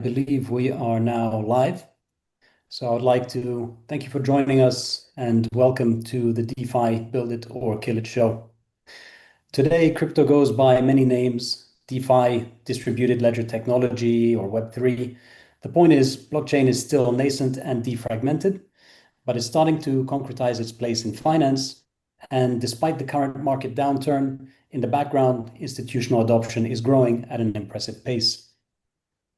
believe we are now live. So I'd like to thank you for joining us and welcome to the DeFi Build It or Kill It show. Today, crypto goes by many names: DeFi, distributed ledger technology, or Web3. The point is, blockchain is still nascent and defragmented, but it's starting to concretize its place in finance. And despite the current market downturn, in the background, institutional adoption is growing at an impressive pace.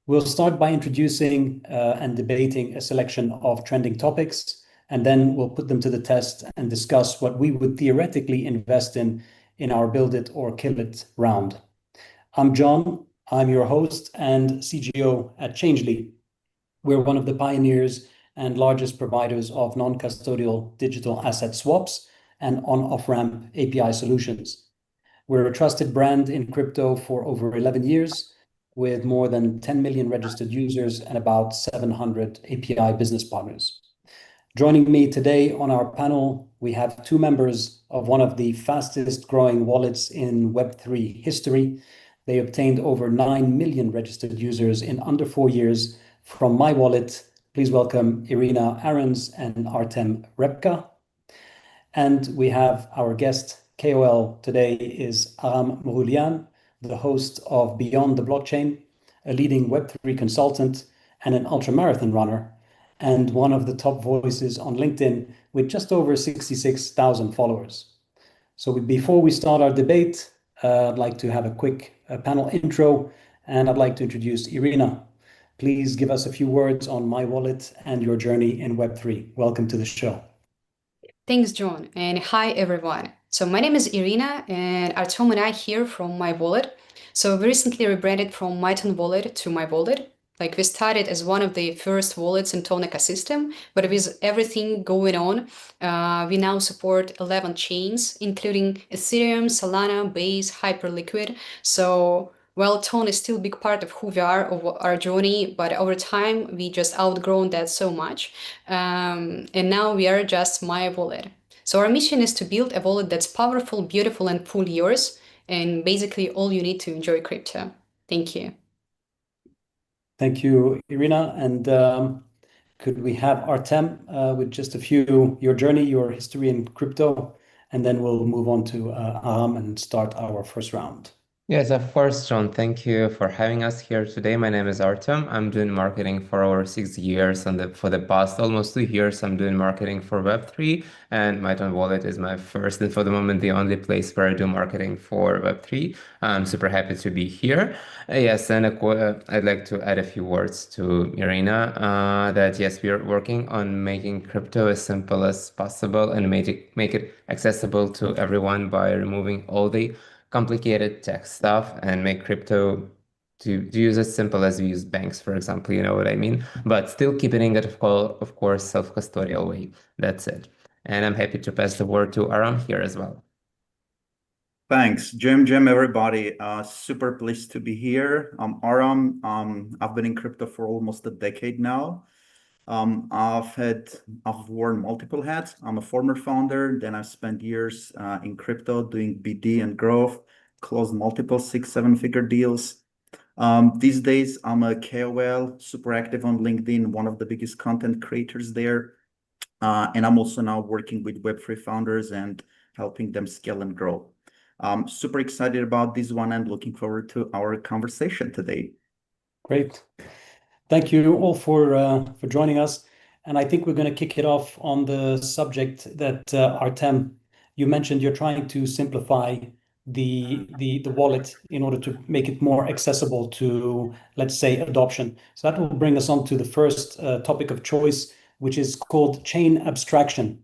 We'll start by introducing and debating a selection of trending topics, and then we'll put them to the test and discuss what we would theoretically invest in our Build It or Kill It round. I'm John. I'm your host and CGO at Changelly. We're one of the pioneers and largest providers of non-custodial digital asset swaps and on-off-ramp API solutions. We're a trusted brand in crypto for over 11 years, with more than 10 million registered users and about 700 API business partners. Joining me today on our panel, we have two members of one of the fastest growing wallets in Web3 history. They obtained over 9 million registered users in under 4 years from MyTonWallet. Please welcome Irina, Arons, and Artem, Repka. And we have our guest KOL today is Aram Mughalyan, the host of Beyond the Blockchain, a leading Web3 consultant and an ultramarathon runner, and one of the top voices on LinkedIn with just over 66,000 followers. So before we start our debate, I'd like to have a quick panel intro, and I'd like to introduce Irina. Please give us a few words on MyTonWallet and your journey in Web3. Welcome to the show. Thanks, John, and hi, everyone. So my name is Irina, and Artem and I here from MyTonWallet. So we recently rebranded from MyTonWallet to MyTonWallet. Like, we started as one of the first wallets in Ton ecosystem, but with everything going on, we now support 11 chains, including Ethereum, Solana, Base, Hyperliquid. So well, Ton is still a big part of who we are, of our journey, but over time, we just outgrown that so much. And now we are just MyTonWallet. So our mission is to build a wallet that's powerful, beautiful, and fully yours, and basically all you need to enjoy crypto. Thank you. Thank you, Irina. And could we have Artem with just a few, your journey, your history in crypto, and then we'll move on to Aram and start our first round. Yes, of course, John. Thank you for having us here today. My name is Artem. I'm doing marketing for over 6 years, and for the past almost 2 years, I'm doing marketing for Web3. And MyTonWallet is my first and for the moment the only place where I do marketing for Web3. I'm super happy to be here. Yes, and I'd like to add a few words to Irina. That yes, we are working on making crypto as simple as possible and make it accessible to everyone by removing all the complicated tech stuff and make crypto to use as simple as we use banks, for example, you know what I mean? But still keeping it, of course, self-custodial way. That's it. And I'm happy to pass the word to Aram here as well. Thanks, Jim, everybody. Super pleased to be here. I'm Aram. I've been in crypto for almost a decade now. I've worn multiple hats. I'm a former founder. Then I spent years in crypto doing BD and growth, closed multiple 6-7 figure deals. These days, I'm a KOL, super active on LinkedIn, one of the biggest content creators there. And I'm also now working with Web3 founders and helping them scale and grow. I'm super excited about this one and looking forward to our conversation today. Great. Thank you all for joining us. And I think we're going to kick it off on the subject that Artem, you mentioned you're trying to simplify the wallet in order to make it more accessible to, let's say, adoption. So that will bring us on to the first topic of choice, which is called chain abstraction.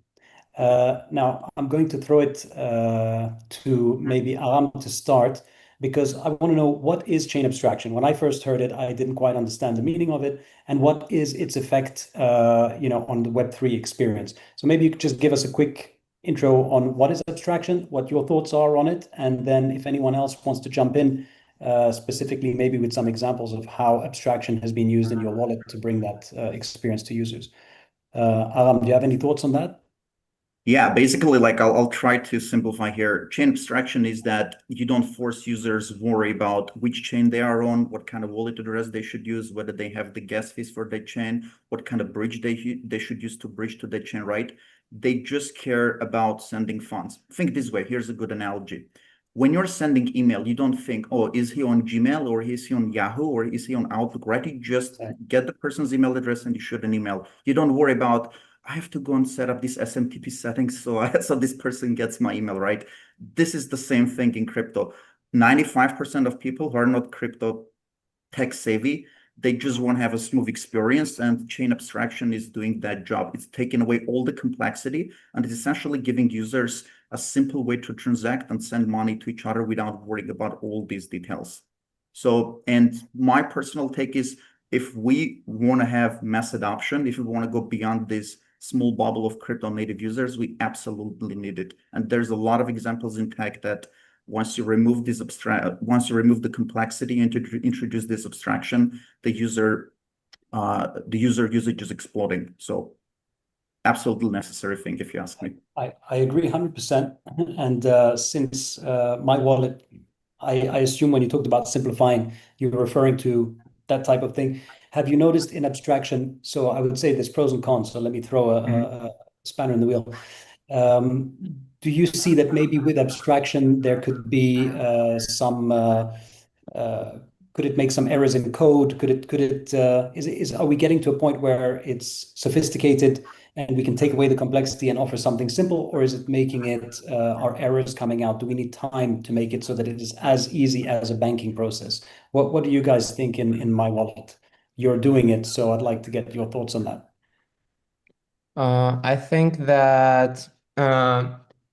Now, I'm going to throw it to maybe Aram to start, because I want to know, what is chain abstraction? When I first heard it, I didn't quite understand the meaning of it, and what is its effect, on the Web3 experience. So maybe you could just give us a quick intro on what is abstraction, what your thoughts are on it, and then if anyone else wants to jump in, specifically maybe with some examples of how abstraction has been used in your wallet to bring that experience to users. Aram, do you have any thoughts on that? Yeah, basically, like I'll try to simplify here. Chain abstraction is that you don't force users worry about which chain they are on, what kind of wallet address they should use, whether they have the gas fees for their chain, what kind of bridge they should use to bridge to the chain, right? They just care about sending funds. Think this way. Here's a good analogy. When you're sending email, you don't think, oh, is he on Gmail or is he on Yahoo or is he on Outlook, right? You just Right. get the person's email address and you shoot an email. You don't worry about I have to go and set up this SMTP settings so this person gets my email, right? This is the same thing in crypto. 95% of people who are not crypto tech savvy, they just want to have a smooth experience, and chain abstraction is doing that job. It's taking away all the complexity and it's essentially giving users a simple way to transact and send money to each other without worrying about all these details. So, and my personal take is if we want to have mass adoption, if we want to go beyond this small bubble of crypto native users, we absolutely need it. And there's a lot of examples in tech that once you remove the complexity and introduce this abstraction, the user usage is exploding. So absolutely necessary thing, if you ask me. I agree 100%. And since my wallet, I assume when you talked about simplifying, you were referring to that type of thing. Have you noticed in abstraction? So I would say there's pros and cons. So let me throw a spanner in the wheel. Do you see that maybe with abstraction there could be some could it make some errors in code? Are we getting to a point where it's sophisticated and we can take away the complexity and offer something simple, or is it making it are errors coming out? Do we need time to make it so that it is as easy as a banking process? What do you guys think in my wallet? You're doing it, so I'd like to get your thoughts on that. I think that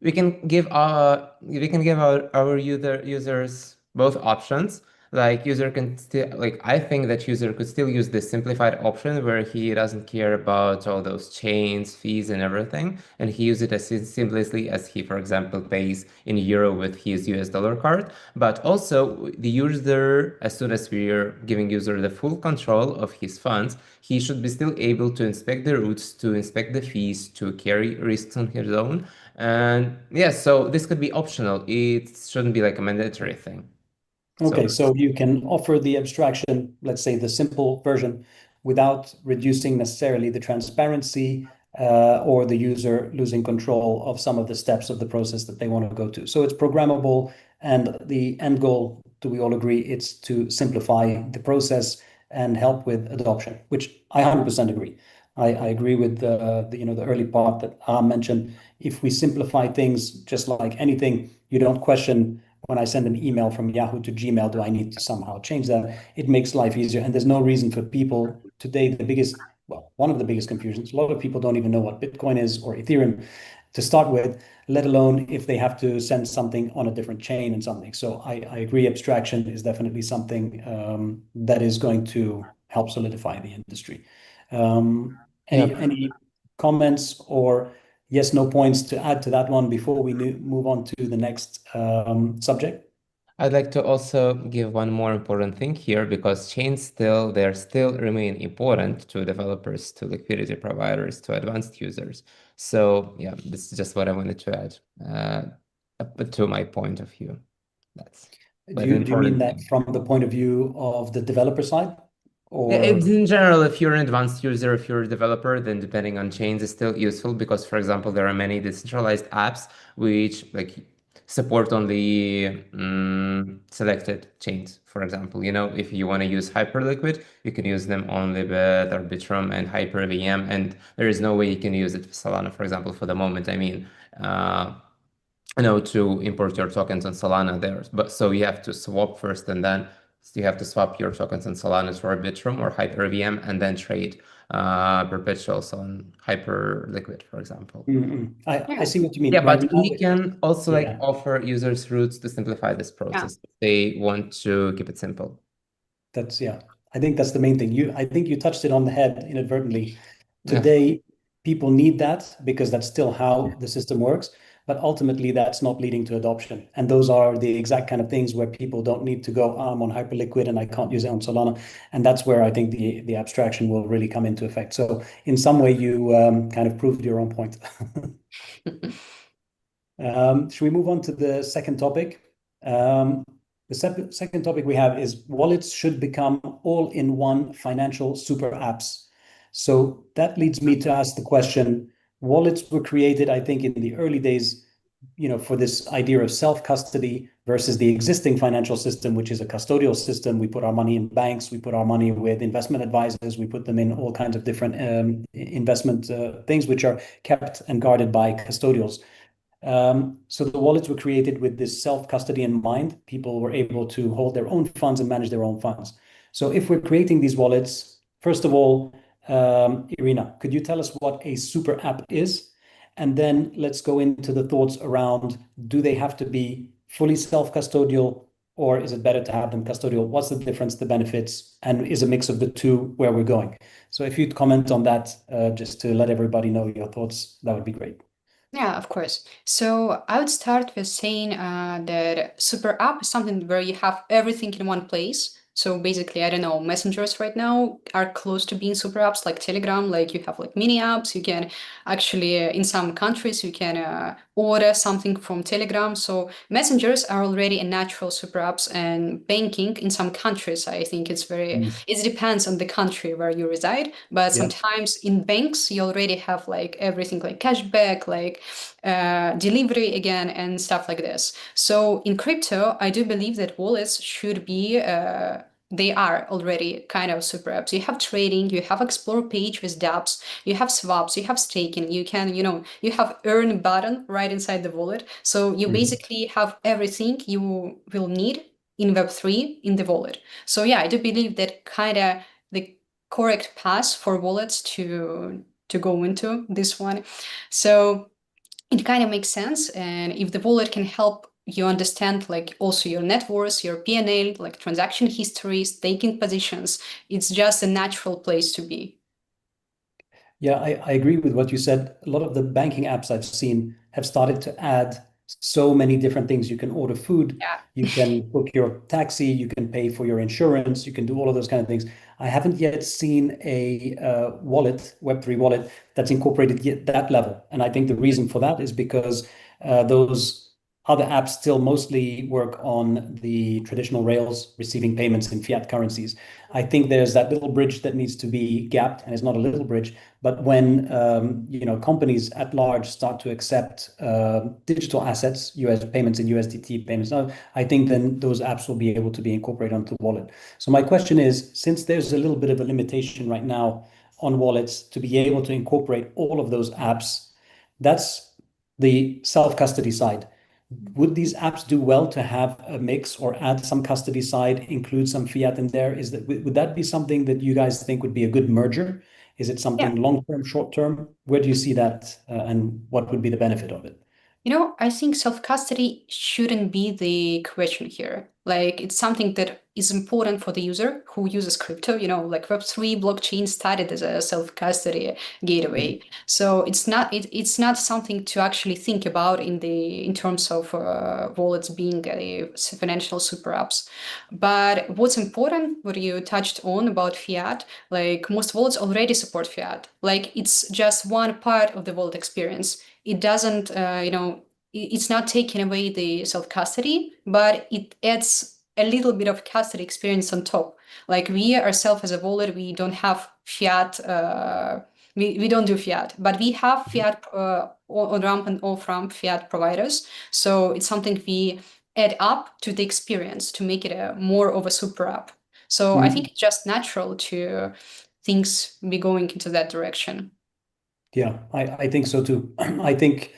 we can give our users both options. Like user can still like I think that user could still use the simplified option where he doesn't care about all those chains, fees, and everything, and he uses it as seamlessly as he, for example, pays in euro with his US dollar card. But also the user, as soon as we're giving user the full control of his funds, he should be still able to inspect the routes, to inspect the fees, to carry risks on his own. And yeah, so this could be optional. It shouldn't be like a mandatory thing. Okay, so you can offer the abstraction, let's say the simple version, without reducing necessarily the transparency or the user losing control of some of the steps of the process that they want to go to. So it's programmable, and the end goal, do we all agree, it's to simplify the process and help with adoption, which I 100% agree. I agree with the early part that Aram mentioned. If we simplify things just like anything, you don't question when I send an email from Yahoo to Gmail, do I need to somehow change that? It makes life easier. And there's no reason for people today, one of the biggest confusions, a lot of people don't even know what Bitcoin is or Ethereum to start with, let alone if they have to send something on a different chain and something. So I agree, abstraction is definitely something that is going to help solidify the industry. Any comments or yes, no points to add to that one before we move on to the next subject? I'd like to also give one more important thing here because chains still remain important to developers, to liquidity providers, to advanced users. So yeah, this is just what I wanted to add to my point of view. That's Do an you mean important that thing. from the point of view of the developer side? It's Or in general, if you're an advanced user, if you're a developer, then depending on chains is still useful because, for example, there are many decentralized apps which like support only selected chains. For example, if you want to use Hyperliquid, you can use them only with Arbitrum and Hyper-VM, and there is no way you can use it with Solana, for example, for the moment. I mean, to import your tokens on Solana there. But so you have to swap first, and then you have to swap your tokens on Solana to Arbitrum or Hyper-VM, and then trade perpetuals on Hyperliquid, for example. I see what you mean. Yeah, Right but now, we can also yeah, offer users routes to simplify this process if they want to keep it simple. I think that's the main thing. I think you touched it on the head inadvertently. Yeah. Today, people need that because that's still how the system works. but ultimately that's not leading to adoption. And those are the exact kind of things where people don't need to go, I'm on Hyperliquid and I can't use it on Solana. And that's where I think the abstraction will really come into effect. So in some way, you kind of proved your own point. Should we move on to the second topic? The second topic we have is wallets should become all-in-one financial super apps. So that leads me to ask the question, wallets were created, I think, in the early days, for this idea of self-custody versus the existing financial system, which is a custodial system. We put our money in banks, we put our money with investment advisors, we put them in all kinds of different investment things which are kept and guarded by custodials. So the wallets were created with this self-custody in mind. People were able to hold their own funds and manage their own funds. So if we're creating these wallets, first of all, Irina, could you tell us what a super app is? And then let's go into the thoughts around, do they have to be fully self-custodial, or is it better to have them custodial? What's the difference, the benefits, and is a mix of the two where we're going? So if you'd comment on that, just to let everybody know your thoughts, that would be great. Yeah, of course. So I would start with saying that super app is something where you have everything in one place. So basically, I don't know, messengers right now are close to being super apps like Telegram, like you have like mini apps. You can actually, in some countries, you can order something from Telegram. So messengers are already a natural super apps, and banking in some countries, I think it's very, it depends on the country where you reside, but sometimes in banks, you already have like everything like cashback, like delivery again, and stuff like this. So in crypto, I do believe that wallets should be they are already kind of super apps. You have trading, you have explore page with dApps, you have swaps, you have staking, you can, you have earn button right inside the wallet. So you basically have everything you will need in Web3 in the wallet. So yeah, I do believe that kind of the correct path for wallets to go into this one. So it kind of makes sense. And if the wallet can help you understand like also your net worth, your P&L, like transaction history, staking positions, it's just a natural place to be. Yeah, I agree with what you said. A lot of the banking apps I've seen have started to add so many different things. You can order food, you can book your taxi, you can pay for your insurance, you can do all of those kind of things. I haven't yet seen a wallet, Web3 wallet, that's incorporated yet that level. And I think the reason for that is because those other apps still mostly work on the traditional rails, receiving payments in fiat currencies. I think there's that little bridge that needs to be gapped, and it's not a little bridge. But when companies at large start to accept digital assets, US payments and USDT payments, I think then those apps will be able to be incorporated onto the wallet. So my question is, since there's a little bit of a limitation right now on wallets to be able to incorporate all of those apps, that's the self-custody side. Would these apps do well to have a mix or add some custody side, include some fiat in there? Would that be something that you guys think would be a good merger? Is it something long-term, short-term? Where do you see that, and what would be the benefit of it? I think self-custody shouldn't be the question here. Like it's something that is important for the user who uses crypto. Like Web3 blockchain started as a self-custody gateway. So it's not something to actually think about in terms of wallets being a financial super apps. But what's important, what you touched on about fiat, like most wallets already support fiat. Like it's just one part of the wallet experience. It doesn't, it's not taking away the self-custody, but it adds a little bit of custody experience on top. Like we ourselves as a wallet, we don't have fiat, we don't do fiat, but we have fiat on-ramp and off-ramp fiat providers. So it's something we add up to the experience to make it more of a super app. So I think it's just natural to things be going into that direction. Yeah, I think so too. I think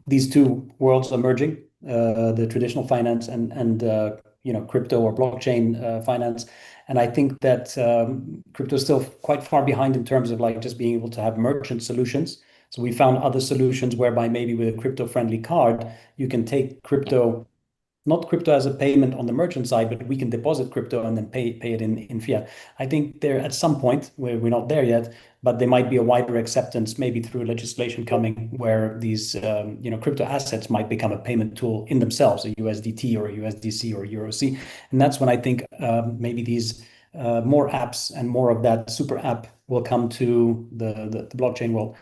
these two worlds are merging, the traditional finance and crypto or blockchain finance. And I think that crypto is still quite far behind in terms of like just being able to have merchant solutions. So we found other solutions whereby maybe with a crypto-friendly card, you can take crypto not crypto as a payment on the merchant side, but we can deposit crypto and then pay it in fiat. I think there at some point where we're not there yet, but there might be a wider acceptance, maybe through legislation coming, where these crypto assets might become a payment tool in themselves, a USDT or a USDC or EURC, and that's when I think maybe these more apps and more of that super app will come to the blockchain world.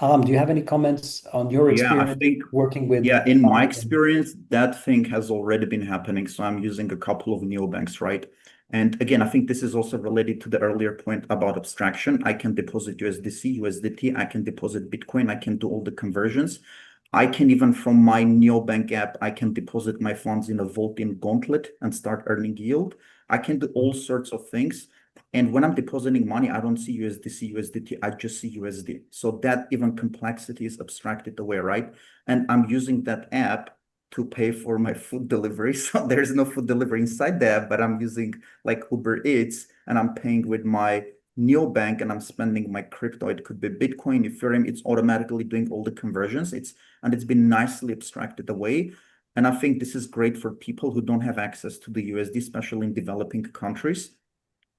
Aram, do you have any comments on your Yeah, I experience think, working with yeah, in my DeFi? experience, that thing has already been happening. So I'm using a couple of neobanks, right? And again, I think this is also related to the earlier point about abstraction. I can deposit USDC, USDT, I can deposit Bitcoin, I can do all the conversions. I can even from my neobank app, I can deposit my funds in a vault in Gauntlet and start earning yield. I can do all sorts of things. And when I'm depositing money, I don't see USDC, USDT, I just see USD. So that even complexity is abstracted away, right? And I'm using that app to pay for my food delivery. So there's no food delivery inside the app, but I'm using like Uber Eats and I'm paying with my neobank and I'm spending my crypto. It could be Bitcoin, Ethereum. It's automatically doing all the conversions. It's been nicely abstracted away. And I think this is great for people who don't have access to the USD, especially in developing countries.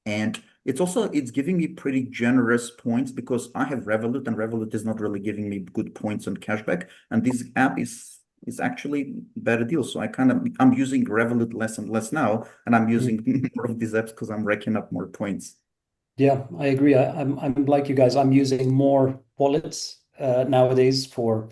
And it's giving me pretty generous points because I have Revolut and Revolut is not really giving me good points and cashback. And this app is actually a better deal. So I'm using Revolut less and less now, and I'm using more of these apps because I'm racking up more points. Yeah, I agree. I'm like you guys. I'm using more wallets nowadays for,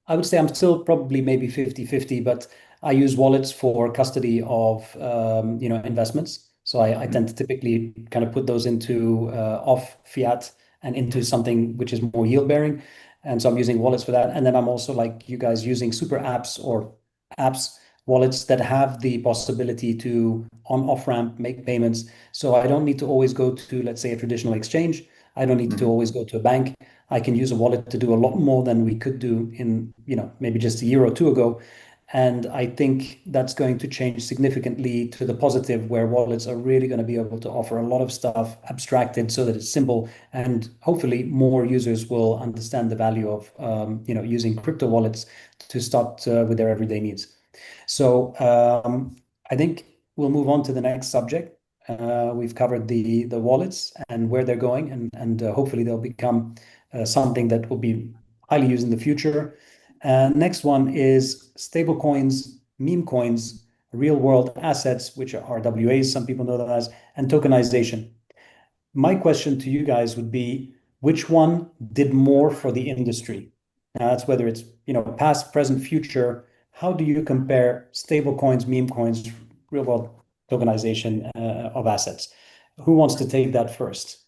I would say I'm still probably maybe 50-50, but I use wallets for custody of investments. So I tend to typically kind of put those into off fiat and into something which is more yield bearing. And so I'm using wallets for that. And then I'm also like you guys using super apps or apps, wallets that have the possibility to on off ramp make payments. So I don't need to always go to, let's say, a traditional exchange. I don't need to Mhm. always go to a bank. I can use a wallet to do a lot more than we could do in, maybe just a year or two ago. And I think that's going to change significantly to the positive, where wallets are really going to be able to offer a lot of stuff abstracted so that it's simple. And hopefully more users will understand the value of, using crypto wallets to start with their everyday needs. So I think we'll move on to the next subject. We've covered the wallets and where they're going, and hopefully they'll become something that will be highly used in the future. Next one is stable coins, meme coins, real world assets, which are RWAs, some people know that as, and tokenization. My question to you guys would be, which one did more for the industry? Now, that's whether it's, past, present, future. How do you compare stable coins, meme coins, real world tokenization of assets? Who wants to take that first?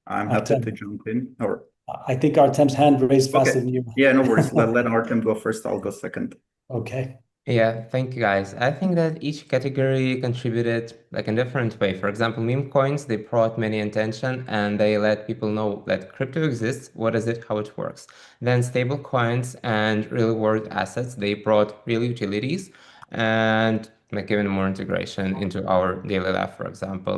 I'm happy to Artem. jump in. Or I think Artem's hand raised faster okay. than you. Yeah, no worries. Let Artem go first. I'll go second. Okay. Yeah, thank you guys. I think that each category contributed like in different way. For example, meme coins, they brought many attention and they let people know that crypto exists, what is it, how it works. Then stable coins and real world assets, they brought real utilities and like even more integration into our daily life, for example.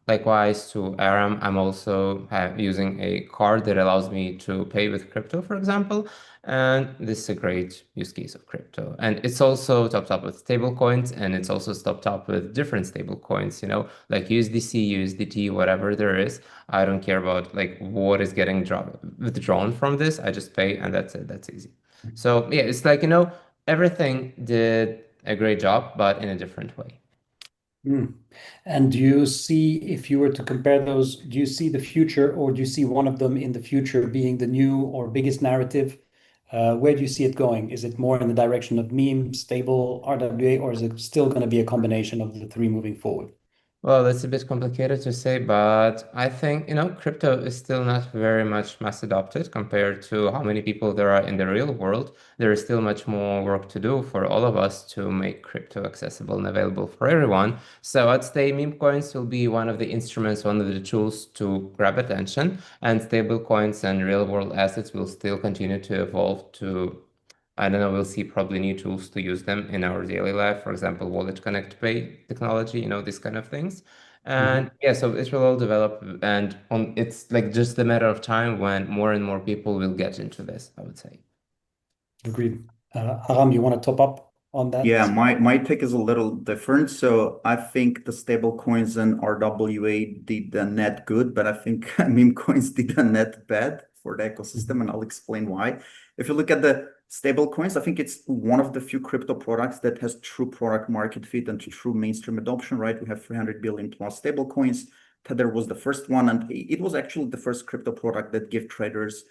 Likewise to Aram, I'm also using a card that allows me to pay with crypto, for example. And this is a great use case of crypto. And it's also topped up with stable coins, and it's also topped up with different stable coins, like USDC, USDT, whatever there is. I don't care about like what is getting withdrawn from this. I just pay and that's it. That's easy. So yeah, it's like, everything did a great job, but in a different way. And do you see, if you were to compare those, do you see the future, or do you see one of them in the future being the new or biggest narrative? Where do you see it going? Is it more in the direction of meme, stable, RWA, or is it still going to be a combination of the three moving forward? Well, it's a bit complicated to say, but I think, crypto is still not very much mass adopted compared to how many people there are in the real world. There is still much more work to do for all of us to make crypto accessible and available for everyone. So I'd say meme coins will be one of the instruments, one of the tools to grab attention, and stable coins and real world assets will still continue to evolve to, I don't know, we'll see probably new tools to use them in our daily life. For example, wallet connect pay technology, these kind of things. And yeah, so it will all develop and it's like just a matter of time when more and more people will get into this, I would say. Agreed. Aram, you want to top up on that? Yeah, my take is a little different. So I think the stable coins and RWA did a net good, but I think meme coins did a net bad for the ecosystem, and I'll explain why. If you look at the stable coins, I think it's one of the few crypto products that has true product market fit and true mainstream adoption, right? We have 300 billion plus stable coins. Tether was the first one, and it was actually the first crypto product that gave traders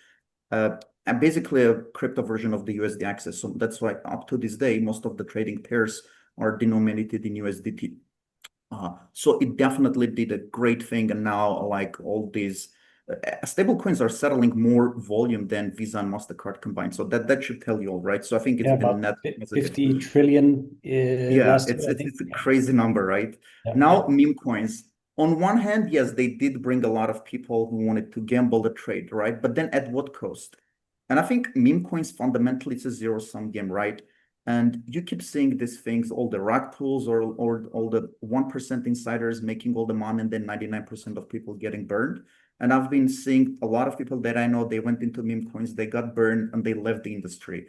and basically a crypto version of the USD access. So that's why up to this day, most of the trading pairs are denominated in USDT. So it definitely did a great thing. And now like all these stable coins are settling more volume than Visa and MasterCard combined. So that should tell you all, right? So I think it's Yeah, been about net 50 trillion yeah, last year, I think. it's a crazy number, right? Yeah, Now, yeah. meme coins. On one hand, yes, they did bring a lot of people who wanted to gamble the trade, right? But then at what cost? And I think meme coins fundamentally it's a zero-sum game, right? And you keep seeing these things, all the rug pulls or all the 1% insiders making all the money and then 99% of people getting burned. And I've been seeing a lot of people that I know, they went into meme coins, they got burned and they left the industry.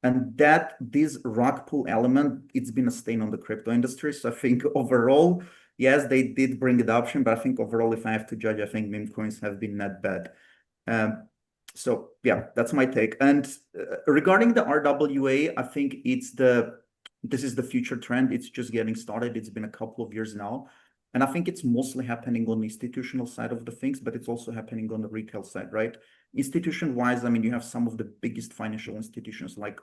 And that this rug pull element, it's been a stain on the crypto industry. So I think overall, yes, they did bring adoption, but I think overall, if I have to judge, I think meme coins have been not bad. So yeah, that's my take. And regarding the RWA, I think this is the future trend. It's just getting started. It's been a couple of years now. And I think it's mostly happening on the institutional side of the things, but it's also happening on the retail side, right? Institution-wise, I mean, you have some of the biggest financial institutions like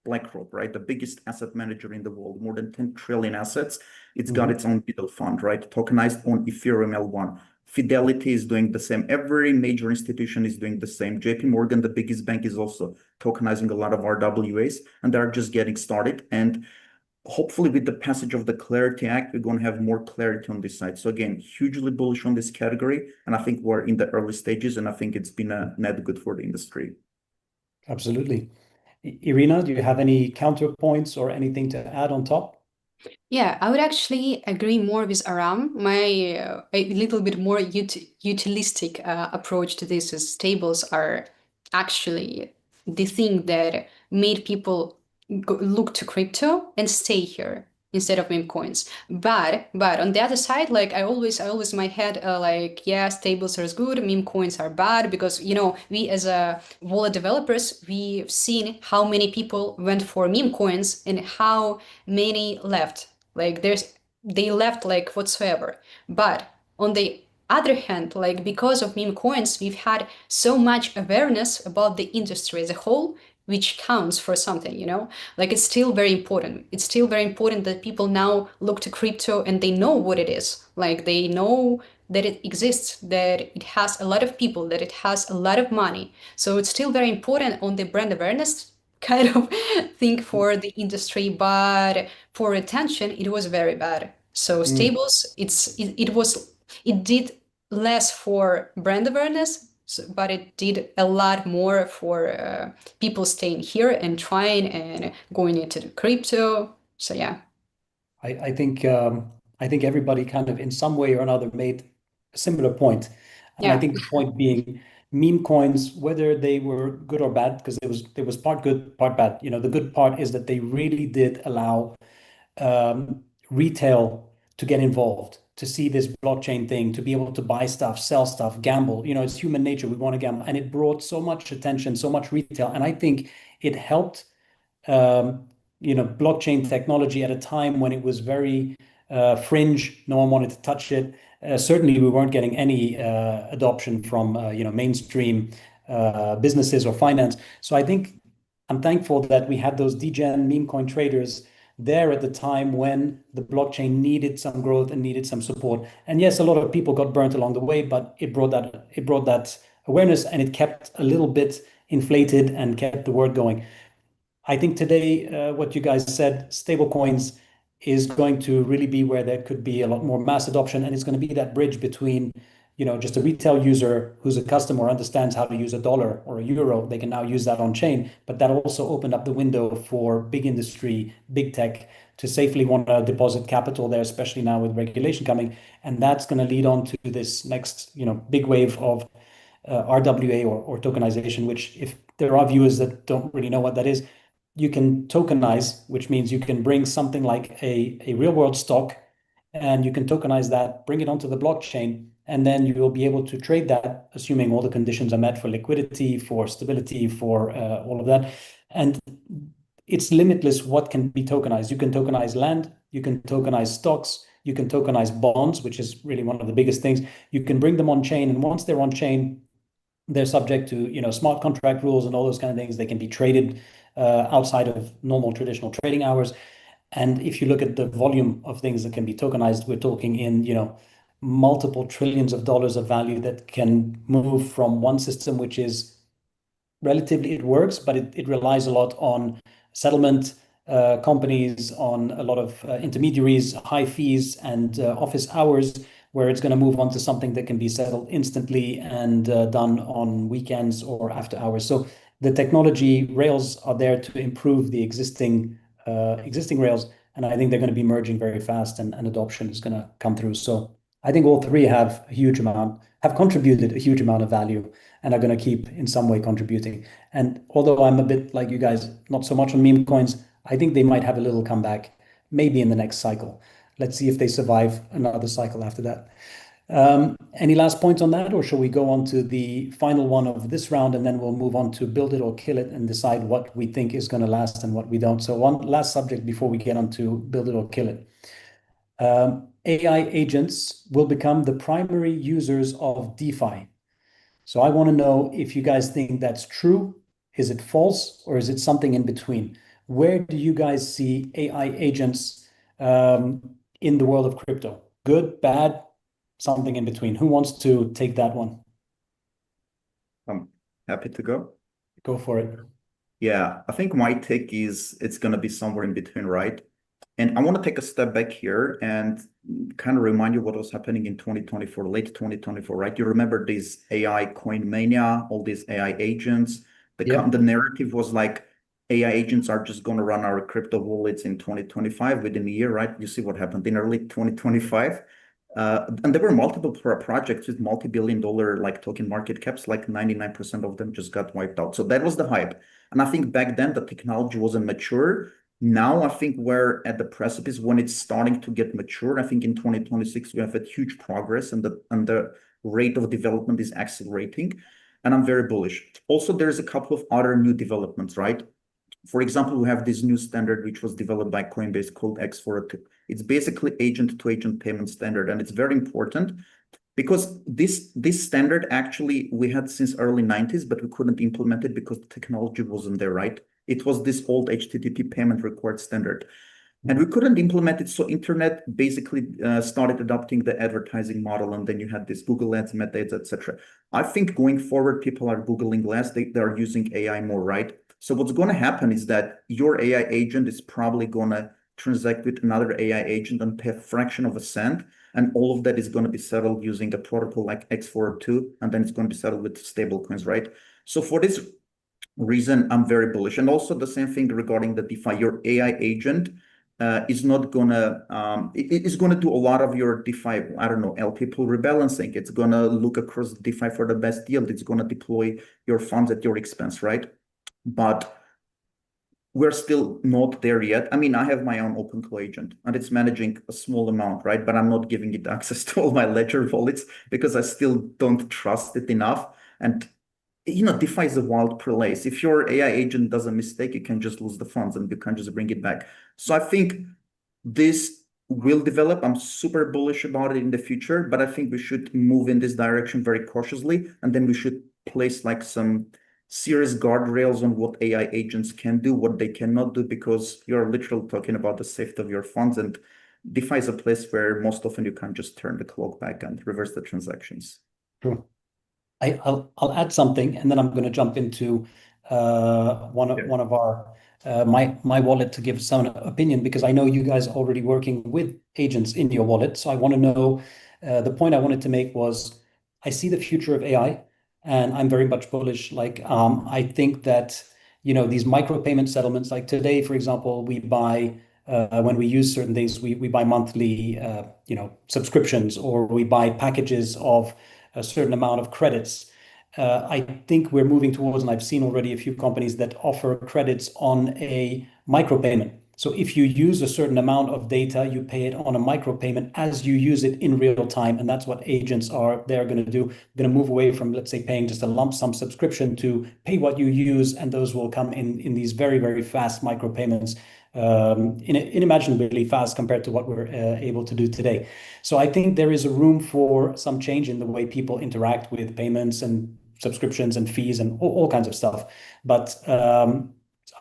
BlackRock, right? The biggest asset manager in the world, more than 10 trillion assets. It's got its own middle fund, right? Tokenized on Ethereum L1. Fidelity is doing the same. Every major institution is doing the same. JP Morgan, the biggest bank, is also tokenizing a lot of RWAs, and they're just getting started. And hopefully with the passage of the Clarity Act, we're going to have more clarity on this side. So again, hugely bullish on this category. And I think we're in the early stages, and I think it's been a net good for the industry. Absolutely. Irina, do you have any counterpoints or anything to add on top? Yeah, I would actually agree more with Aram. My a little bit more utilistic approach to this is stables are actually the thing that made people look to crypto and stay here instead of meme coins. But on the other side, like I always in my head like yeah, stables are good, meme coins are bad because you know we as a wallet developers we've seen how many people went for meme coins and how many left. Like they left like whatsoever. But on the other hand, like because of meme coins, we've had so much awareness about the industry as a whole, which counts for something, you know? Like it's still very important. It's still very important that people now look to crypto and they know what it is. Like they know that it exists, that it has a lot of people, that it has a lot of money. So it's still very important on the brand awareness kind of thing for the industry, but for retention, it was very bad. So stables, it did less for brand awareness, but it did a lot more for people staying here and trying and going into the crypto. So yeah. I think everybody kind of in some way or another made a similar point. And I Yeah. think the point being meme coins, whether they were good or bad, because there was part good, part bad. You know, the good part is that they really did allow retail to get involved, to see this blockchain thing, to be able to buy stuff, sell stuff, gamble. You know, it's human nature. We want to gamble. And it brought so much attention, so much retail. And I think it helped blockchain technology at a time when it was very fringe. No one wanted to touch it. Certainly, we weren't getting any adoption from mainstream businesses or finance. So I think I'm thankful that we had those degen meme coin traders there at the time when the blockchain needed some growth and needed some support. And yes, a lot of people got burnt along the way, but it brought that awareness and it kept a little bit inflated and kept the word going. I think today, what you guys said, stablecoins is going to really be where there could be a lot more mass adoption, and it's going to be that bridge between, just a retail user who's a customer understands how to use a dollar or a euro. They can now use that on chain, but that also opened up the window for big industry, big tech to safely want to deposit capital there, especially now with regulation coming, and that's going to lead on to this next, big wave of RWA or tokenization. Which, if there are viewers that don't really know what that is, you can tokenize, which means you can bring something like a real world stock and you can tokenize that, bring it onto the blockchain, and then you will be able to trade that, assuming all the conditions are met for liquidity, for stability, for all of that. And it's limitless what can be tokenized. You can tokenize land, you can tokenize stocks, you can tokenize bonds, which is really one of the biggest things. You can bring them on chain, and once they're on chain, they're subject to smart contract rules and all those kind of things. They can be traded outside of normal traditional trading hours. And if you look at the volume of things that can be tokenized, we're talking in multiple trillions of dollars of value that can move from one system, which is relatively, it works, but it relies a lot on settlement companies, on a lot of intermediaries, high fees, and office hours, where it's going to move on to something that can be settled instantly and done on weekends or after hours. So the technology rails are there to improve the existing rails, and I think they're going to be merging very fast, and adoption is going to come through. So I think all three have contributed a huge amount of value and are going to keep in some way contributing. And although I'm a bit like you guys, not so much on meme coins, I think they might have a little comeback, maybe in the next cycle. Let's see if they survive another cycle after that. Any last points on that, or shall we go on to the final one of this round, and then we'll move on to build it or kill it and decide what we think is going to last and what we don't. So one last subject before we get on to build it or kill it. AI agents will become the primary users of DeFi. So I want to know if you guys think that's true, is it false, or is it something in between? Where do you guys see AI agents in the world of crypto? Good, bad, something in between? Who wants to take that one? I'm happy to go. Go for it. Yeah, I think my take is it's going to be somewhere in between, right? And I want to take a step back here and kind of remind you what was happening in 2024, late 2024, right? You remember this AI coin mania, all these AI agents. The narrative was like AI agents are just going to run our crypto wallets in 2025 within a year, right? You see what happened in early 2025. And there were multiple projects with multi-billion-dollar like token market caps, like 99% of them just got wiped out. So that was the hype. And I think back then the technology wasn't mature. Now I think we're at the precipice when it's starting to get mature. I think in 2026 we have had huge progress, and the rate of development is accelerating, and I'm very bullish. Also, there's a couple of other new developments, right? For example, we have this new standard which was developed by Coinbase called X402. It's basically agent-to-agent payment standard, and it's very important because this standard actually we had since early 90s, but we couldn't implement it because the technology wasn't there, right? It was this old HTTP payment required standard, and we couldn't implement it. So internet basically started adopting the advertising model, and then you had this Google Ads, Meta Ads, etc. I think going forward, people are Googling less; they're using AI more, right? So what's going to happen is that your AI agent is probably going to transact with another AI agent and pay a fraction of a cent, and all of that is going to be settled using a protocol like X402, and then it's going to be settled with stable coins, right? So for this reason, I'm very bullish. And also the same thing regarding the DeFi. Your AI agent is not gonna it is gonna do a lot of your DeFi, I don't know, LP pool rebalancing. It's gonna look across DeFi for the best yield. It's gonna deploy your funds at your expense, right? But we're still not there yet. I mean, I have my own OpenClaw agent and it's managing a small amount, right? But I'm not giving it access to all my ledger wallets because I still don't trust it enough. And DeFi is a wild place. If your AI agent does a mistake, you can just lose the funds and you can just bring it back. So I think this will develop. I'm super bullish about it in the future, but I think we should move in this direction very cautiously. And then we should place like some serious guardrails on what AI agents can do, what they cannot do, because you're literally talking about the safety of your funds. And DeFi is a place where most often you can't just turn the clock back and reverse the transactions. True. I'll add something, and then I'm going to jump into one of our my wallet to give some opinion, because I know you guys are already working with agents in your wallet. So I want to know the point I wanted to make was I see the future of AI, and I'm very much bullish. Like I think that these micropayment settlements, like today, for example, we buy when we use certain things, we buy monthly subscriptions, or we buy packages of a certain amount of credits. I think we're moving towards, and I've seen already a few companies that offer credits on a micropayment. So if you use a certain amount of data, you pay it on a micropayment as you use it in real time. And that's what agents are, they're going to do. Going to move away from, let's say, paying just a lump sum subscription to pay what you use. And those will come in these very, very fast micropayments, unimaginably fast compared to what we're able to do today. So I think there is a room for some change in the way people interact with payments and subscriptions and fees and all kinds of stuff. But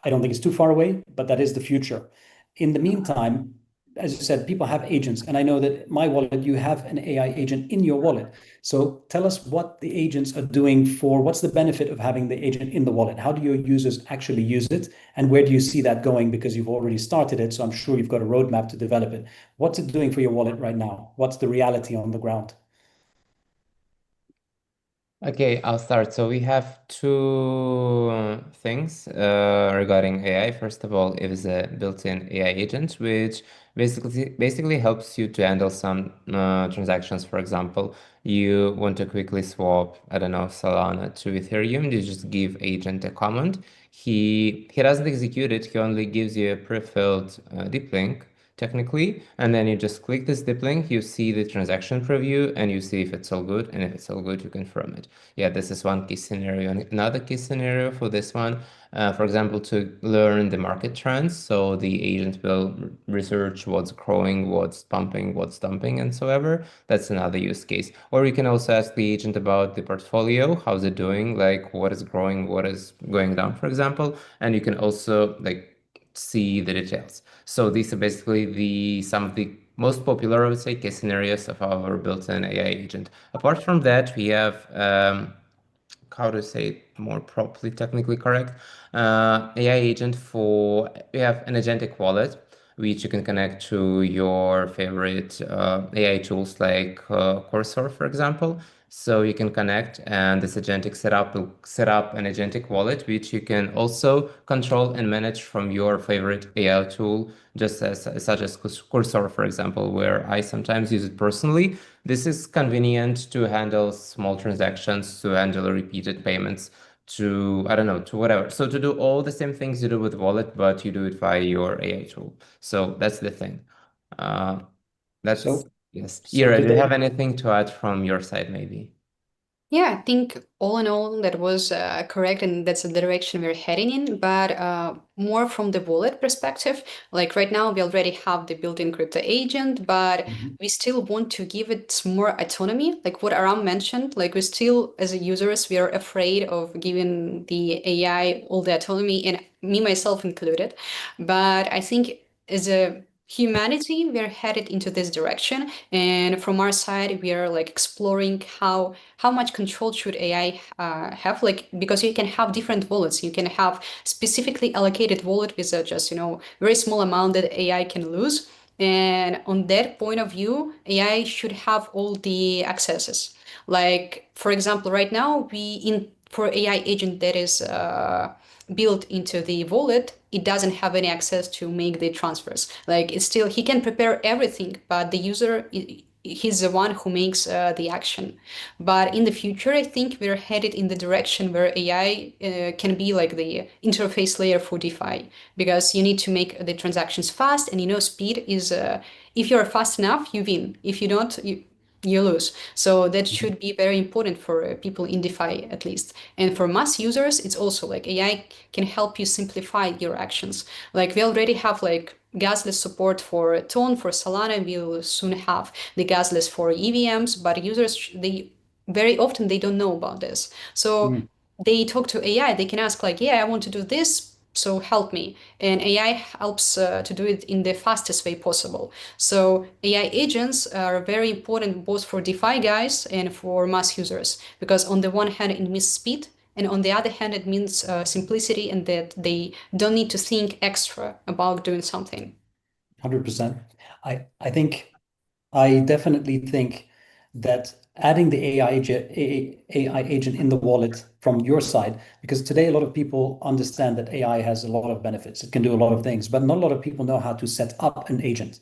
I don't think it's too far away, but that is the future. In the meantime, as you said, people have agents. And I know that MyWallet, you have an AI agent in your wallet. So tell us what the agents are doing what's the benefit of having the agent in the wallet? How do your users actually use it? And where do you see that going? Because you've already started it. So I'm sure you've got a roadmap to develop it. What's it doing for your wallet right now? What's the reality on the ground? Okay, I'll start. So we have two things regarding AI. First of all, it is a built-in AI agent, which basically helps you to handle some transactions. For example, you want to quickly swap, I don't know, Solana to Ethereum. You just give agent a command. He doesn't execute it. He only gives you a pre-filled deep link technically, and then you just click this dip link, you see the transaction preview, and you see if it's all good, and if it's all good, you confirm it. Yeah, this is one case scenario. And another case scenario for this one, for example, to learn the market trends, so the agent will research what's growing, what's pumping, what's dumping, and so ever. That's another use case. Or you can also ask the agent about the portfolio, how's it doing, like what is growing, what is going down, for example, and you can also see the details. So these are basically some of the most popular, I would say, case scenarios of our built-in AI agent. Apart from that, we have how to say it more properly, technically correct, AI agent we have an agentic wallet, which you can connect to your favorite AI tools like Cursor, for example. So you can connect, and this agentic setup will set up an agentic wallet, which you can also control and manage from your favorite AI tool, just such as Cursor, for example, where I sometimes use it personally. This is convenient to handle small transactions, to handle repeated payments, to, I don't know, to whatever. So to do all the same things you do with wallet, but you do it via your AI tool. So that's the thing. Uh, that's So, yes. so Ira, do do you they? have anything to add from your side, maybe? Yeah, I think all in all that was correct, and that's the direction we're heading in. But more from the wallet perspective, like right now we already have the built-in crypto agent, but Mhm. we still want to give it more autonomy. Like what Aram mentioned, like we still, as a users, we are afraid of giving the AI all the autonomy, and me myself included. But I think as a humanity, we are headed into this direction, and from our side, we are like exploring how much control should AI have, like because you can have different wallets. You can have specifically allocated wallet with just very small amount that AI can lose, and on that point of view, AI should have all the accesses. Like for example, right now we in for AI agent that is built into the wallet, it doesn't have any access to make the transfers. Like it's still, he can prepare everything, but the user, he's the one who makes the action. But in the future, I think we're headed in the direction where AI can be like the interface layer for DeFi, because you need to make the transactions fast, and speed is, if you're fast enough, you win. If you don't, you lose. So that should be very important for people in DeFi at least. And for mass users, it's also like AI can help you simplify your actions. Like we already have like gasless support for Tone, for Solana. We'll soon have the gasless for EVMs, but users, they very often they don't know about this. So Mm. they talk to AI. They can ask like, yeah, I want to do this, so help me. And AI helps to do it in the fastest way possible. So AI agents are very important both for DeFi guys and for mass users, because on the one hand, it means speed, and on the other hand, it means simplicity, and that they don't need to think extra about doing something. 100%. I definitely think that adding the AI agent in the wallet from your side, because today a lot of people understand that AI has a lot of benefits. It can do a lot of things, but not a lot of people know how to set up an agent.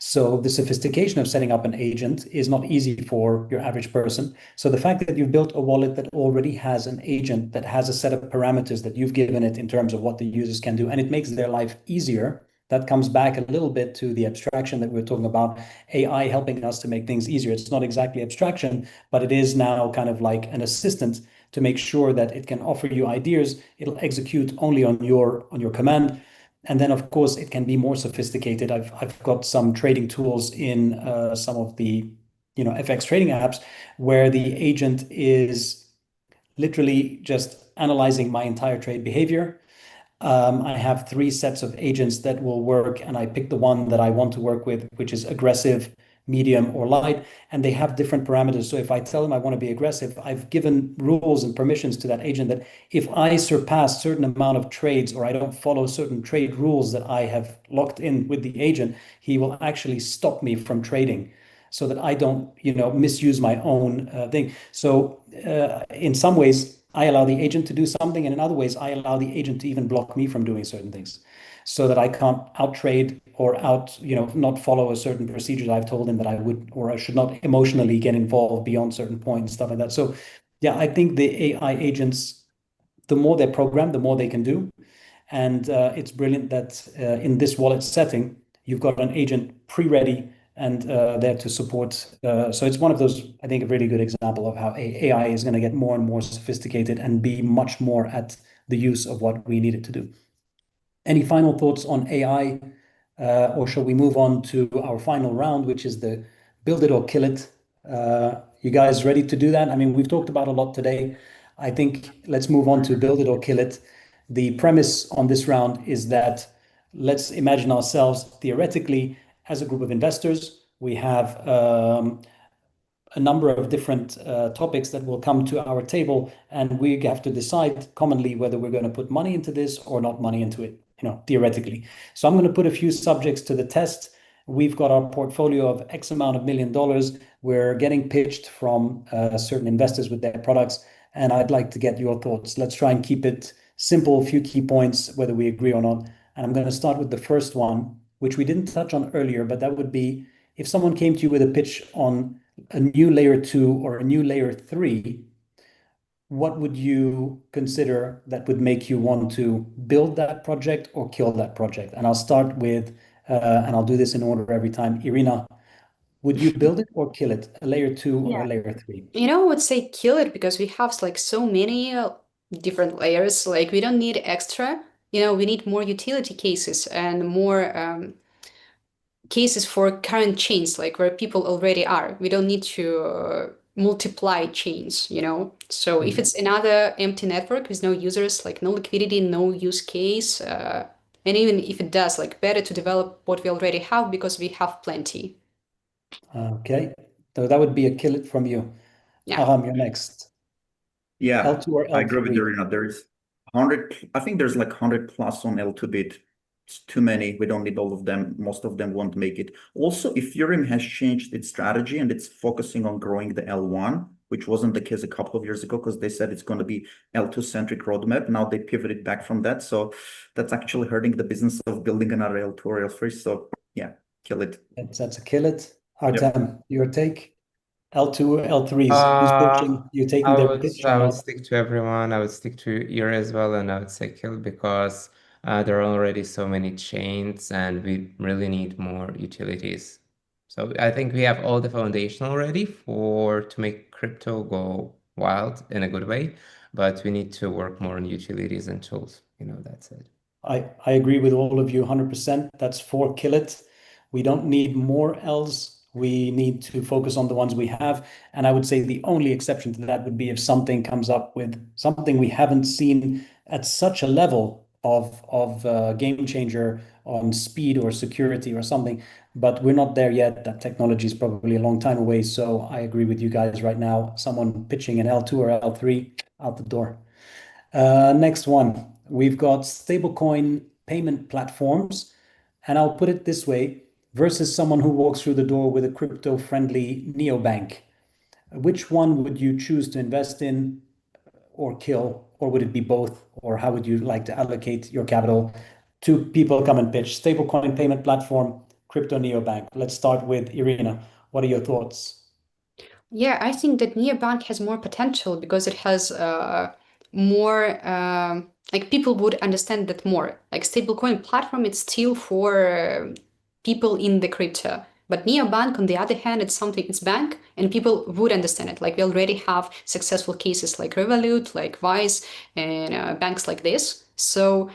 So the sophistication of setting up an agent is not easy for your average person. So the fact that you've built a wallet that already has an agent that has a set of parameters that you've given it in terms of what the users can do, and it makes their life easier. That comes back a little bit to the abstraction that we were talking about, AI helping us to make things easier. It's not exactly abstraction, but it is now kind of like an assistant to make sure that it can offer you ideas. It'll execute only on your command. And then, of course, it can be more sophisticated. I've got some trading tools in some of the FX trading apps where the agent is literally just analyzing my entire trade behavior. I have 3 sets of agents that will work, and I pick the one that I want to work with, which is aggressive, medium, or light, and they have different parameters. So if I tell them I want to be aggressive, I've given rules and permissions to that agent that if I surpass certain amount of trades or I don't follow certain trade rules that I have locked in with the agent, he will actually stop me from trading so that I don't, misuse my own thing. So in some ways, I allow the agent to do something, and in other ways, I allow the agent to even block me from doing certain things, so that I can't out trade or not follow a certain procedure that I've told him that I would or I should not emotionally get involved beyond certain point and stuff like that. So, yeah, I think the AI agents, the more they're programmed, the more they can do, and it's brilliant that in this wallet setting, you've got an agent pre-ready and there to support. So it's one of those, I think, a really good example of how AI is going to get more and more sophisticated and be much more at the use of what we need it to do. Any final thoughts on AI, or shall we move on to our final round, which is the build it or kill it? You guys ready to do that? I mean, we've talked about a lot today. I think let's move on to build it or kill it. The premise on this round is that let's imagine ourselves theoretically as a group of investors. We have a number of different topics that will come to our table, and we have to decide commonly whether we're going to put money into this or not money into it, theoretically. So I'm going to put a few subjects to the test. We've got our portfolio of X amount of $1 million. We're getting pitched from certain investors with their products, and I'd like to get your thoughts. Let's try and keep it simple, a few key points, whether we agree or not. And I'm going to start with the first one, which we didn't touch on earlier, but that would be if someone came to you with a pitch on a new layer 2 or a new layer 3, what would you consider that would make you want to build that project or kill that project? And I'll start with, and I'll do this in order every time. Irina, would you build it or kill it? A layer 2 or a layer 3? I would say kill it because we have like so many different layers. Like we don't need extra. We need more utility cases and more cases for current chains, like where people already are. We don't need to multiply chains, So if it's another empty network with no users, like no liquidity, no use case, and even if it does, like better to develop what we already have because we have plenty. Okay, so that would be a kill it from you. Yeah. Aram, you're next. Yeah, L2 or I agree with L3? Irina. There's 100, I think there's like 100 plus on L2 bit. It's too many. We don't need all of them. Most of them won't make it. Also, Ethereum has changed its strategy and it's focusing on growing the L1, which wasn't the case a couple of years ago because they said it's going to be L2 centric roadmap. Now they pivoted back from that. So that's actually hurting the business of building another L2 or L3. So yeah, kill it. That's a kill it. Artem, your take? L2, L3s, who's pitching? You taking their pitch or I would not? stick to everyone. I would stick to Ear as well, and I would say kill because there are already so many chains, and we really need more utilities. So I think we have all the foundation already to make crypto go wild in a good way, but we need to work more on utilities and tools. That's it. I agree with all of you 100%. That's for kill it. We don't need more L's. We need to focus on the ones we have. And I would say the only exception to that would be if something comes up with something we haven't seen at such a level of game changer on speed or security or something. But we're not there yet. That technology is probably a long time away. So I agree with you guys right now. Someone pitching an L2 or L3 out the door. Next one, we've got stablecoin payment platforms. And I'll put it this way, versus someone who walks through the door with a crypto-friendly neobank. Which one would you choose to invest in or kill, or would it be both? Or how would you like to allocate your capital? Two people come and pitch stablecoin payment platform crypto neobank? Let's start with Irina. What are your thoughts? Yeah, I think that neobank has more potential because it has more like people would understand that more. Like stablecoin platform, it's still for people in the crypto. But neobank, on the other hand, it's something, it's bank, and people would understand it. Like we already have successful cases like Revolut, like Wise, and banks like this. So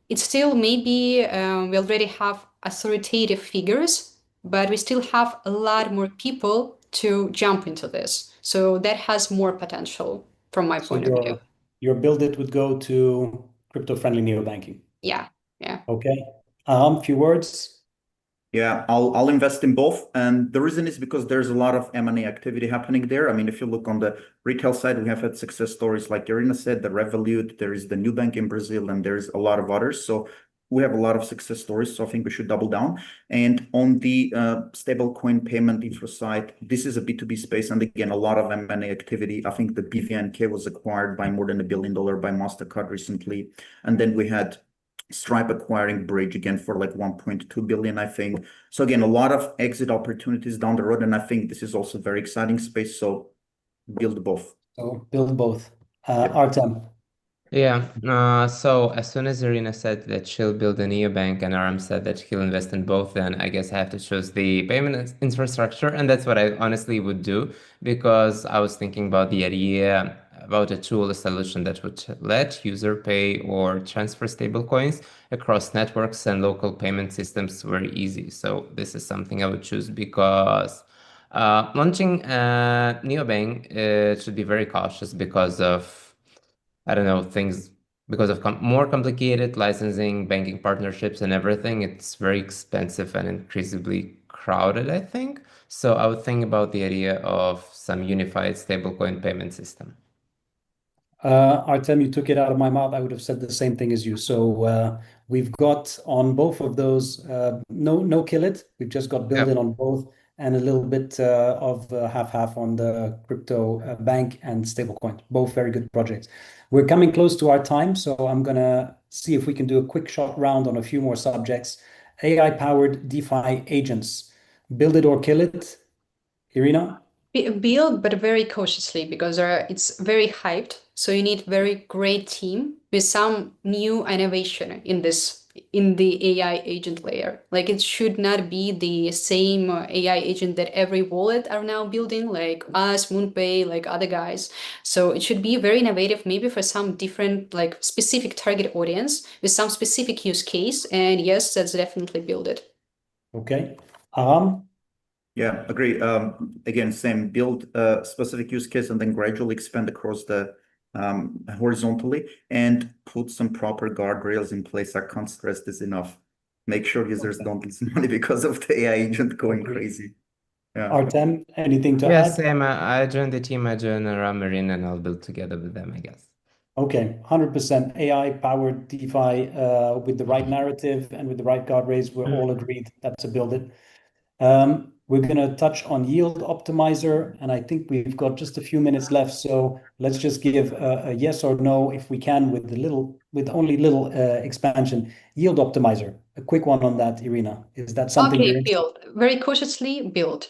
it's still maybe we already have authoritative figures, but we still have a lot more people to jump into this. So that has more potential from my So point of view. your build it would go to crypto-friendly neobanking. Yeah, yeah. Okay. Few words. Yeah, I'll invest in both. And the reason is because there's a lot of M&A activity happening there. I mean, if you look on the retail side, we have had success stories like Irina said, the Revolut, there is the new bank in Brazil, and there's a lot of others. So we have a lot of success stories. So I think we should double down. And on the stablecoin payment infra side, this is a B2B space. And again, a lot of M&A activity. I think the BVNK was acquired by more than $1 billion by MasterCard recently. And then we had Stripe acquiring Bridge again for like 1.2 billion, I think. So again, a lot of exit opportunities down the road, and I think this is also a very exciting space. So build both. So build both. Yep. Artem. Yeah, so as soon as Irina said that she'll build a neobank and Aram said that he'll invest in both, then I guess I have to choose the payment infrastructure. And that's what I honestly would do because I was thinking about the idea about a tool, a solution that would let user pay or transfer stablecoins across networks and local payment systems very easy. So this is something I would choose because launching a neobank should be very cautious because of I don't know, things because of more complicated licensing, banking partnerships, and everything. It's very expensive and increasingly crowded, I think. So I would think about the idea of some unified stablecoin payment system. Artem, you took it out of my mouth. I would have said the same thing as you. So we've got on both of those, no kill it. We've just got build it Yep. on both and a little bit of half-half on the crypto bank and stablecoin. Both very good projects. We're coming close to our time, so I'm going to see if we can do a quick shot round on a few more subjects. AI-powered DeFi agents. Build it or kill it. Irina? Build, but very cautiously because it's very hyped. So you need very great team with some new innovation in the AI agent layer. Like it should not be the same AI agent that every wallet are now building, like us, MoonPay, like other guys. So it should be very innovative, maybe for some different, like specific target audience with some specific use case. And yes, that's definitely build it. Okay. Aram? Yeah, agree. Again, same build a specific use case and then gradually expand across the horizontally and put some proper guardrails in place. I can't stress this enough. Make sure users don't lose money because of the AI agent going crazy. Yeah. Artem, anything to Yeah, add? same. I joined the team, I joined Aram Marine, and I'll build together with them, I guess. Okay, 100% AI-powered DeFi with the right narrative and with the right guardrails. We're all agreed that's a build it. We're going to touch on yield optimizer, and I think we've got just a few minutes left. So let's just give a yes or no, if we can, with only little expansion. Yield optimizer, a quick one on that, Irina. Is that something you're Okay, interested build. Very cautiously build.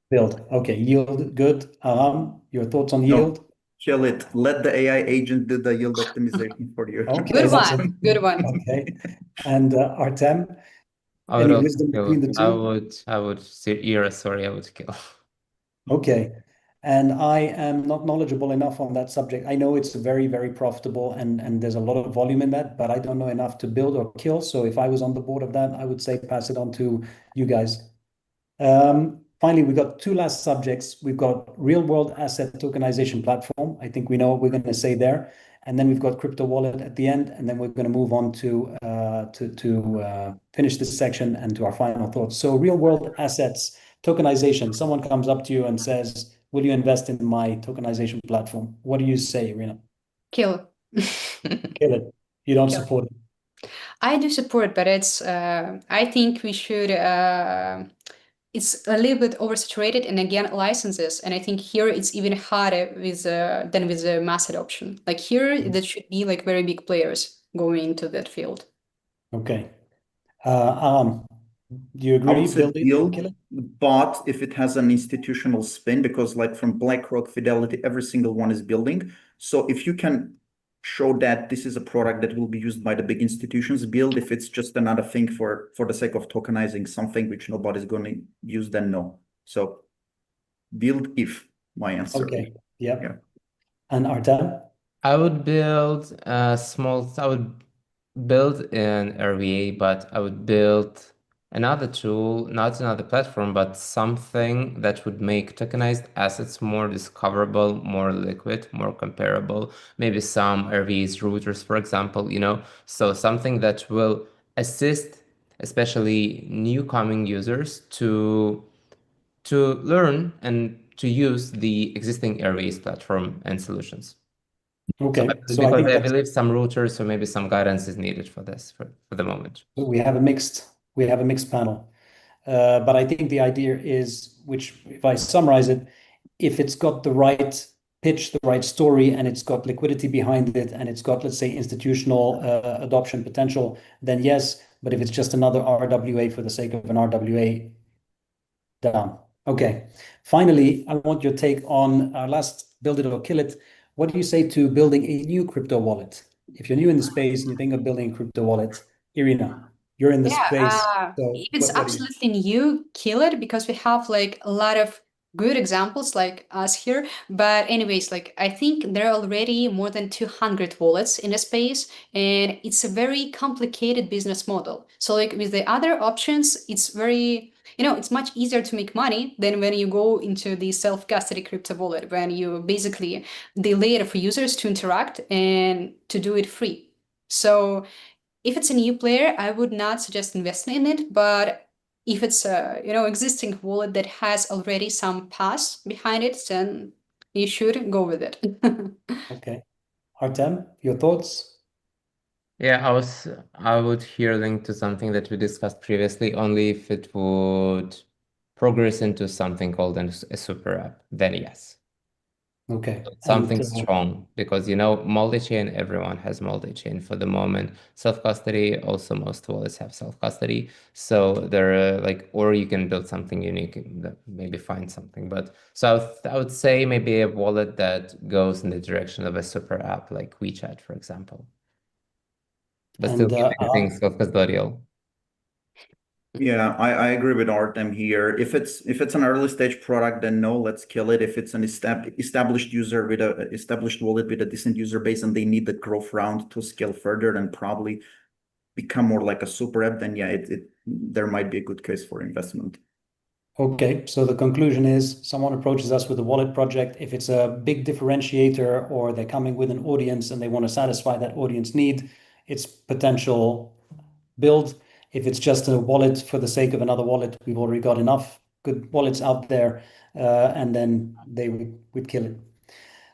build? Okay, yield, good. Your thoughts on No, yield? chill it. Let the AI agent do the yield optimization for you. Okay, Good that's one. Good one. okay. And Artem, I would any also wisdom kill. between the two? I would say, Ira, sorry, I would kill. Okay. And I am not knowledgeable enough on that subject. I know it's very, very profitable and there's a lot of volume in that, but I don't know enough to build or kill. So if I was on the board of that, I would say pass it on to you guys. Finally, we got two last subjects. We've got real world asset tokenization platform. I think we know what we're going to say there. And then we've got crypto wallet at the end, and then we're going to move on to finish this section and to our final thoughts. So real world assets tokenization. Someone comes up to you and says, "Will you invest in my tokenization platform?" What do you say, Irina? Kill. Kill it. You don't Kill. support it. I do support, but I think we should, it's a little bit oversaturated and again, licenses. And I think here it's even harder than with the mass adoption. Like here, that should be like very big players going into that field. Okay. Do you I would agree? say Build it or build, kill it? but if it has an institutional spin, because like from BlackRock, Fidelity, every single one is building. So if you can show that this is a product that will be used by the big institutions, build. If it's just another thing for the sake of tokenizing something which nobody's going to use, then no. So build if my answer. Okay. Yep. Yeah. And Artem? I would build I would build an RVA, but I would build another tool, not another platform, but something that would make tokenized assets more discoverable, more liquid, more comparable. Maybe some RVAs routers, for example, so something that will assist especially new coming users to learn and to use the existing RVAs platform and solutions. So Okay. So I because think I that's believe some routers, so maybe some guidance is needed for this for the moment. we have a mixed panel. But I think the idea is, which if I summarize it, if it's got the right pitch, the right story, and it's got liquidity behind it, and it's got, let's say, institutional adoption potential, then yes. But if it's just another RWA for the sake of an RWA, down. Okay. Finally, I want your take on our last build it or kill it. What do you say to building a new crypto wallet? If you're new in the space and you think of building a crypto wallet, Irina, you're in the space. So If it's what do you? absolutely new, kill it because we have like a lot of good examples like us here. But anyways, like I think there are already more than 200 wallets in the space, and it's a very complicated business model. So like with the other options, it's very, it's much easier to make money than when you go into the self-custody crypto wallet, when you basically delay it for users to interact and to do it free. So if it's a new player, I would not suggest investing in it. But if it's a existing wallet that has already some pass behind it, then you should go with it. Okay. Artem, your thoughts? Yeah, I would here link to something that we discussed previously, only if it would progress into something called a super app, then yes. Okay. Something strong because multi-chain, everyone has multi-chain for the moment. Self-custody, also most wallets have self-custody. So they're or you can build something unique and maybe find something. But so I would say maybe a wallet that goes in the direction of a super app like WeChat, for example. But still And keeping things self-custodial. Yeah, I agree with Artem here. If it's an early stage product, then no, let's kill it. If it's an established user with a established wallet with a decent user base and they need the growth round to scale further and probably become more like a super app, then yeah, there might be a good case for investment. okay, so the conclusion is someone approaches us with a wallet project. If it's a big differentiator or they're coming with an audience and they want to satisfy that audience need, it's potential build. If it's just a wallet for the sake of another wallet, we've already got enough good wallets out there, and then they would kill it.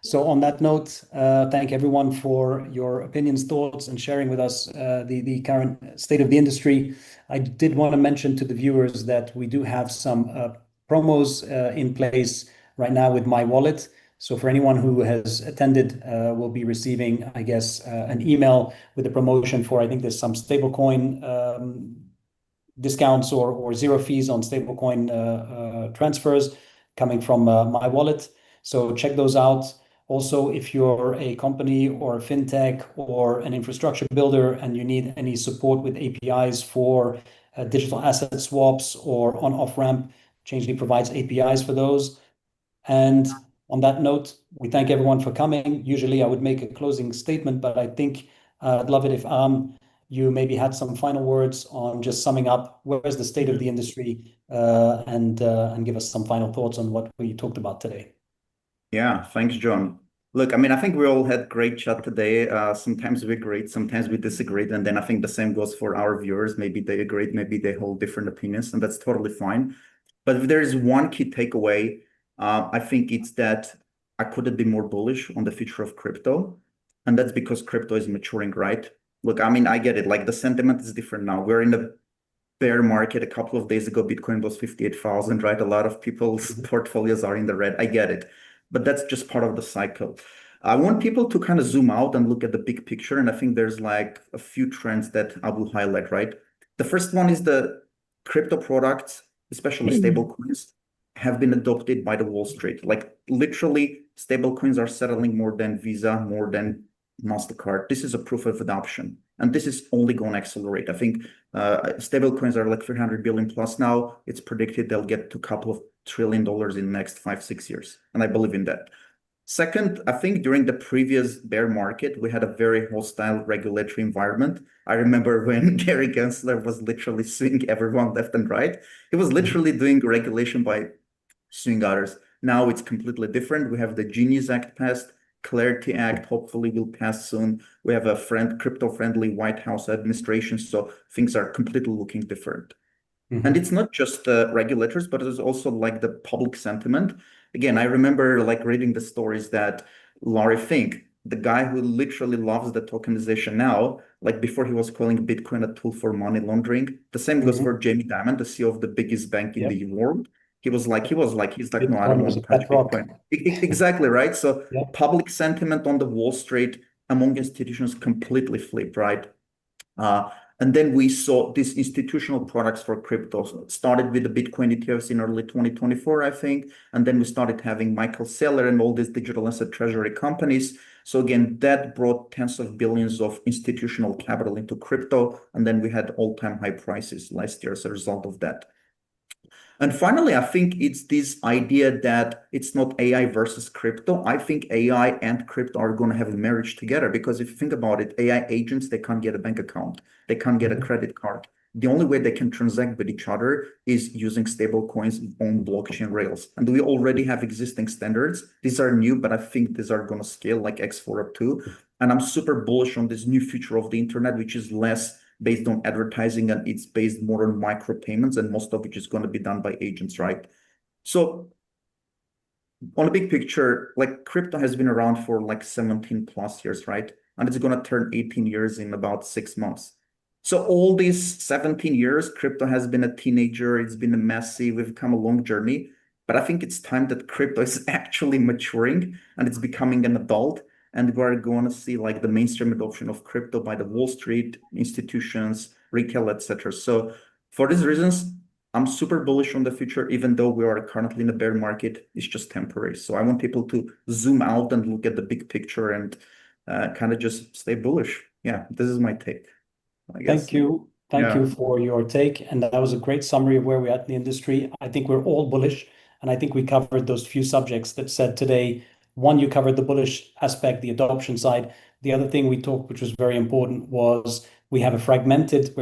So on that note, thank everyone for your opinions, thoughts, and sharing with us the current state of the industry. I did want to mention to the viewers that we do have some promos in place right now with MyWallet. So for anyone who has attended, will be receiving, I guess, an email with a promotion for, I think there's some stablecoin discounts or zero fees on stablecoin transfers coming from MyWallet. So check those out. Also, if you're a company or a fintech or an infrastructure builder and you need any support with APIs for digital asset swaps or on-off ramp, Changelly provides APIs for those. And on that note, we thank everyone for coming. Usually I would make a closing statement, but I think I'd love it if you maybe had some final words on just summing up where's the state of the industry, and give us some final thoughts on what we talked about today. Yeah, thanks, John. Look, I mean, I think we all had great chat today. Sometimes we agreed, sometimes we disagreed, and then I think the same goes for our viewers. Maybe they agreed, maybe they hold different opinions, and that's totally fine. But if there is one key takeaway, I think it's that I couldn't be more bullish on the future of crypto, and that's because crypto is maturing, right? Look, I mean, I get it. Like the sentiment is different now. We're in the bear market. A couple of days ago, Bitcoin was 58,000, right? A lot of people's portfolios are in the red. I get it. But that's just part of the cycle. I want people to kind of zoom out and look at the big picture. And I think there's like a few trends that I will highlight, right? The first one is the crypto products, especially stable coins, have been adopted by the Wall Street. Like literally, stable coins are settling more than Visa, more than MasterCard. This is a proof of adoption. And this is only going to accelerate. I think stable coins are like 300 billion plus now. It's predicted they'll get to a couple of $1 trillion in the next 5-6 years. And I believe in that. Second, I think during the previous bear market, we had a very hostile regulatory environment. I remember when Gary Gensler was literally suing everyone left and right. He was literally doing regulation by suing others. Now it's completely different. We have the Genius Act passed, Clarity Act hopefully will pass soon. We have a crypto-friendly White House administration, so things are completely looking different. And it's not just the regulators, but it's also like the public sentiment. Again, I remember like reading the stories that Larry Fink, the guy who literally loves the tokenization now, like before he was calling Bitcoin a tool for money laundering. The same goes for Jamie Dimon, the CEO of the biggest bank in the world. He's like, no, I don't want to touch Bitcoin. Exactly, right? So public sentiment on the Wall Street among institutions completely flipped, right? And then we saw these institutional products for crypto. So it started with the Bitcoin ETFs in early 2024, I think. And then we started having Michael Saylor and all these digital asset treasury companies. So again, that brought tens of billions of institutional capital into crypto. And then we had all-time high prices last year as a result of that. And finally, I think it's this idea that it's not AI versus crypto. I think AI and crypto are going to have a marriage together, because if you think about it, AI agents, they can't get a bank account. They can't get a credit card. The only way they can transact with each other is using stable coins on blockchain rails. And we already have existing standards. These are new, but I think these are going to scale like X4 up too. And I'm super bullish on this new future of the internet, which is less based on advertising, and it's based more on micro payments, and most of which is going to be done by agents, right? So on a big picture, like crypto has been around for like 17 plus years, right? And it's going to turn 18 years in about 6 months. So all these 17 years, crypto has been a teenager. It's been a messy, we've come a long journey, but I think it's time that crypto is actually maturing and it's becoming an adult. And we're going to see like the mainstream adoption of crypto by the Wall Street institutions, retail, etc. So for these reasons, I'm super bullish on the future, even though we are currently in a bear market. It's just temporary. So I want people to zoom out and look at the big picture and kind of just stay bullish. Yeah, this is my take, I guess. Thank you. Thank you for your take. And that was a great summary of where we're at in the industry. I think we're all bullish. And I think we covered those few subjects that said today. One, you covered the bullish aspect, the adoption side. The other thing we talked, which was very important, was we're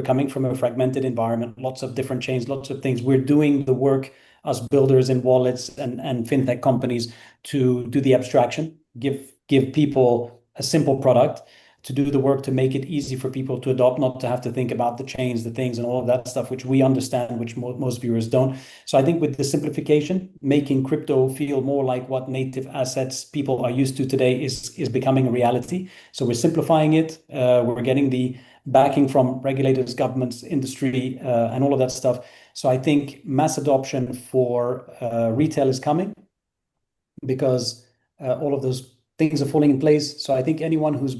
coming from a fragmented environment, lots of different chains, lots of things. We're doing the work, us builders in wallets and fintech companies, to do the abstraction, give people a simple product, to do the work to make it easy for people to adopt, not to have to think about the chains, the things, and all of that stuff, which we understand, which most viewers don't. So I think with the simplification, making crypto feel more like what native assets people are used to today is becoming a reality. So we're simplifying it. We're getting the backing from regulators, governments, industry, and all of that stuff. So I think mass adoption for retail is coming, because all of those things are falling in place. So I think anyone who's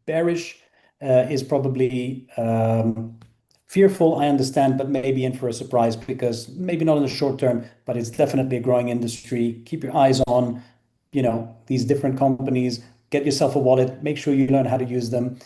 bearish is probably fearful, I understand, but maybe in for a surprise, because maybe not in the short term, but it's definitely a growing industry. Keep your eyes on, these different companies. Get yourself a wallet. Make sure you learn how to use them.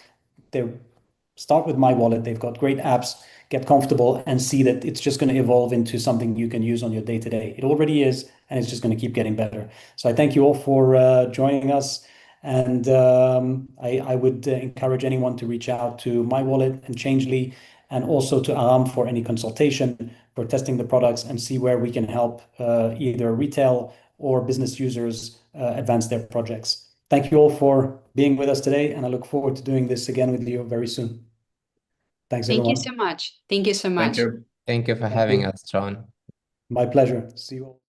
Start with MyWallet. They've got great apps. Get comfortable and see that it's just going to evolve into something you can use on your day-to-day. It already is, and it's just going to keep getting better. So I thank you all for joining us. And I would encourage anyone to reach out to MyWallet and Changelly, and also to Aram for any consultation for testing the products, and see where we can help either retail or business users advance their projects. Thank you all for being with us today, and I look forward to doing this again with you very soon. Thanks, everyone. Thank you so much. Thank you so much. Thank you. Thank you for having us, John. My pleasure. See you all.